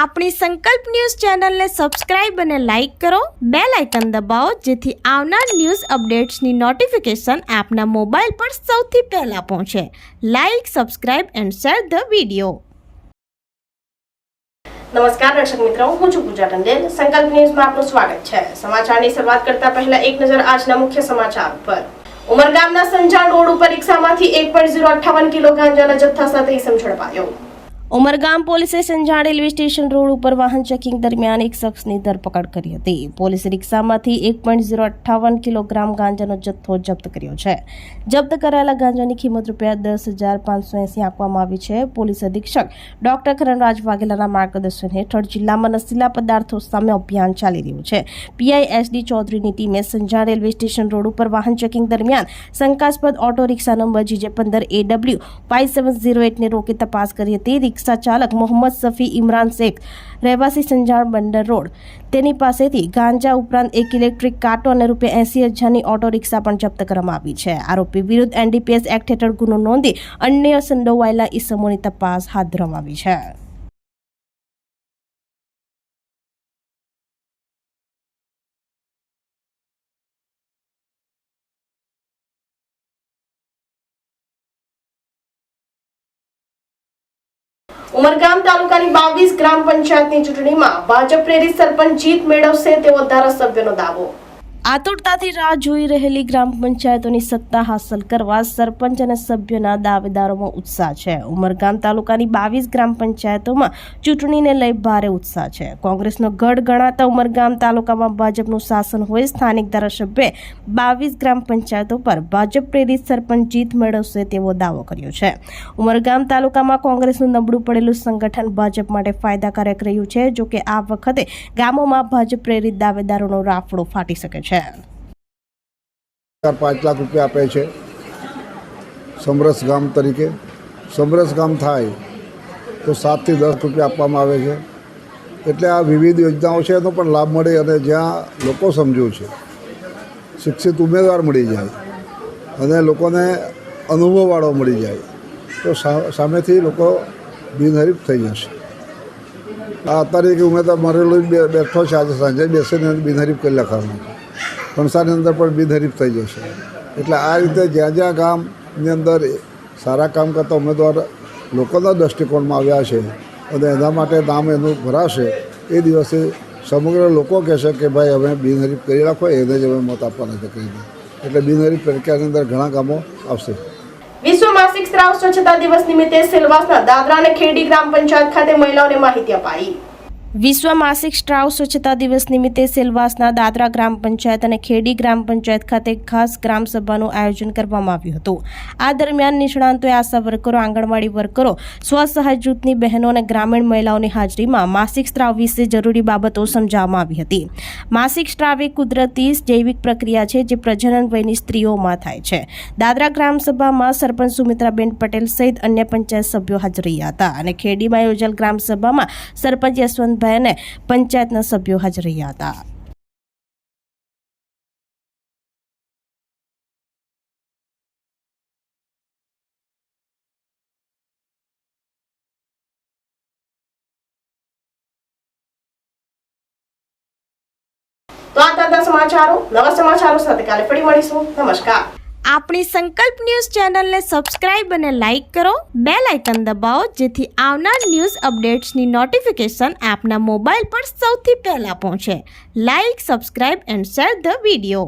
આપણી સંકલ્પ ન્યૂઝ ચેનલને સબસ્ક્રાઇબ અને લાઇક કરો, બેલ આઇકન દબાવો જેથી આવનાર ન્યૂઝ અપડેટ્સની નોટિફિકેશન આપના મોબાઈલ પર સૌથી પહેલા પહોંચે. Like, subscribe and share the video. નમસ્કાર દર્શક મિત્રો, હું છું પૂજા ટંડેલ. સંકલ્પ ન્યૂઝમાં આપનું સ્વાગત છે. સમાચારની શરૂઆત કરતા પહેલા એક નજર આજના મુખ્ય સમાચાર પર. ઉમરગામના સંજાણ રોડ ઉપર રિક્ષામાંથી 1.058 કિલો ગાંજાના જથ્થા સાથે ઇસમ ઝડપાયો. ઉમરગામ પોલીસે સંજાણ રેલવે સ્ટેશન રોડ ઉપર વાહન ચેકિંગ દરમિયાન એક શખ્સની ધરપકડ કરી હતી. પોલીસે રિક્ષામાંથી 1.058 કિલોગ્રામ ગાંજાનો જથ્થો જપ્ત કર્યો છે. જપ્ત કરાયેલા ગાંજાની કિંમત ₹10,580 આંકવામાં આવી છે. પોલીસ અધિક્ષક ડોક્ટર કરણરાજ વાઘેલાના માર્ગદર્શન હેઠળ જિલ્લામાં નશીલા પદાર્થો સામે અભિયાન ચાલી રહ્યું છે. PISD ચૌધરીની ટીમે સંજાણ રેલવે સ્ટેશન રોડ ઉપર વાહન ચેકિંગ દરમિયાન શંકાસ્પદ ઓટો રિક્ષા નંબર GJ15AW 5708 ને રોકી તપાસ કરી હતી. રિક્ષા ચાલક મોહમ્મદ સફી ઇમરાન શેખ, રહેવાસી સંજાણ બંદર રોડ, તેની પાસેથી ગાંજા ઉપરાંત એક ઇલેક્ટ્રિક કાંટો અને ₹80,000ની ઓટો રિક્ષા પણ જપ્ત કરવામાં આવી છે. આરોપી વિરુદ્ધ NDPS એક્ટ હેઠળ ગુનો નોંધી અન્ય સંડોવાયેલા ઇસમોની તપાસ હાથ ધરવામાં આવી છે. ઉમરગામ તાલુકાની 22 ગ્રામ પંચાયતની ચૂંટણીમાં ભાજપ પ્રેરિત સરપંચ જીત મેળવશે તેવો ધારાસભ્યનો દાવો. આતુરતાથી રાહ જોઈ રહેલી ગ્રામ પંચાયતોની સત્તા હાંસલ કરવા સરપંચ અને સભ્યોના દાવેદારોમાં ઉત્સાહ છે. ઉમરગામ તાલુકાની 22 ગ્રામ પંચાયતોમાં ચૂંટણીને લઈ ભારે ઉત્સાહ છે. કોંગ્રેસનો ગઢ ગણાતા ઉમરગામ તાલુકામાં ભાજપનું શાસન હોય સ્થાનિક ધારાસભ્યે 22 ગ્રામ પંચાયતો પર ભાજપ પ્રેરિત સરપંચ જીત મેળવશે તેવો દાવો કર્યો છે. ઉમરગામ તાલુકામાં કોંગ્રેસનું નબળું પડેલું સંગઠન ભાજપ માટે ફાયદાકારક રહ્યું છે. જોકે આ વખતે ગામોમાં ભાજપ પ્રેરિત દાવેદારોનો રાફડો ફાટી શકે છે. 5 લાખ રૂપિયા આપે છે સમરસ ગામ તરીકે. સમરસ ગામ થાય તો 7 થી 10 રૂપિયા આપવામાં આવે છે. એટલે આ વિવિધ યોજનાઓ છે એનો પણ લાભ મળે અને જ્યાં લોકો સમજ્યું છે, શિક્ષિત ઉમેદવાર મળી જાય અને લોકોને અનુભવવાળો મળી જાય તો સામેથી લોકો બિનહરીફ થઈ જશે. આ અત્યારે કે ઉમેદવાર મરેલો બેઠો છે, આજે સાંજે બેસીને બિનહરીફ કરી લખાવાનું, ફણસાની અંદર પણ બિનહરીફ થઈ જશે. એટલે આ રીતે જ્યાં જ્યાં ગામની અંદર સારા કામ કરતા ઉમેદવાર લોકોના દૃષ્ટિકોણમાં આવ્યા છે અને એના માટે નામ એનું ભરાશે, એ દિવસે સમગ્ર લોકો કહેશે કે ભાઈ અમે બિનહરીફ કરી રાખો, એને જ અમે મત આપવાના છે કહીને. એટલે બિનહરીફ પ્રક્રિયાની અંદર ઘણા ગામો આવશે. વિશ્વ માસિક સ્ત્રાવ સ્વચ્છતા દિવસ નિમિત્તે સેલવાસના દાદરા અને ખેડી ગ્રામ પંચાયત ખાતે મહિલાઓને માહિતી અપાઈ. વિશ્વ માસિક સ્ત્રાવ સ્વચ્છતા દિવસ નિમિત્તે સેલવાસના દાદરા ગ્રામ પંચાયત અને ખેડી ગ્રામ પંચાયત ખાતે ખાસ ગ્રામ સભાનું આયોજન કરવામાં આવ્યું હતું. આ દરમિયાન નિષ્ણાંતોએ આશા વર્કરો, આંગણવાડી વર્કરો, સ્વસહાય જૂથની બહેનો અને ગ્રામીણ મહિલાઓની હાજરીમાં માસિક સ્ત્રાવ વિશે જરૂરી બાબતો સમજાવવામાં આવી હતી. માસિક સ્ત્રાવ એક કુદરતી જૈવિક પ્રક્રિયા છે જે પ્રજનન વયની સ્ત્રીઓમાં થાય છે. દાદરા ગ્રામ સભામાં સરપંચ સુમિત્રાબેન પટેલ સહિત અન્ય પંચાયત સભ્યો હાજર રહ્યા હતા અને ખેડીમાં યોજાયેલ ગ્રામ સભામાં સરપંચ યશવંત અને પંચાયતના સભ્યો હાજર રહ્યા હતા. તો આ તાજા સમાચારો, નવા સમાચારો સાથે કાલે ફરી મળીશું. નમસ્કાર. આપણી સંકલ્પ ન્યૂઝ ચેનલને સબસ્ક્રાઇબ અને લાઇક કરો, બેલ આઇકન દબાવો જેથી આવનાર ન્યૂઝ અપડેટ્સની નોટિફિકેશન આપના મોબાઈલ પર સૌથી પહેલા પહોંચે. Like, subscribe and share the video.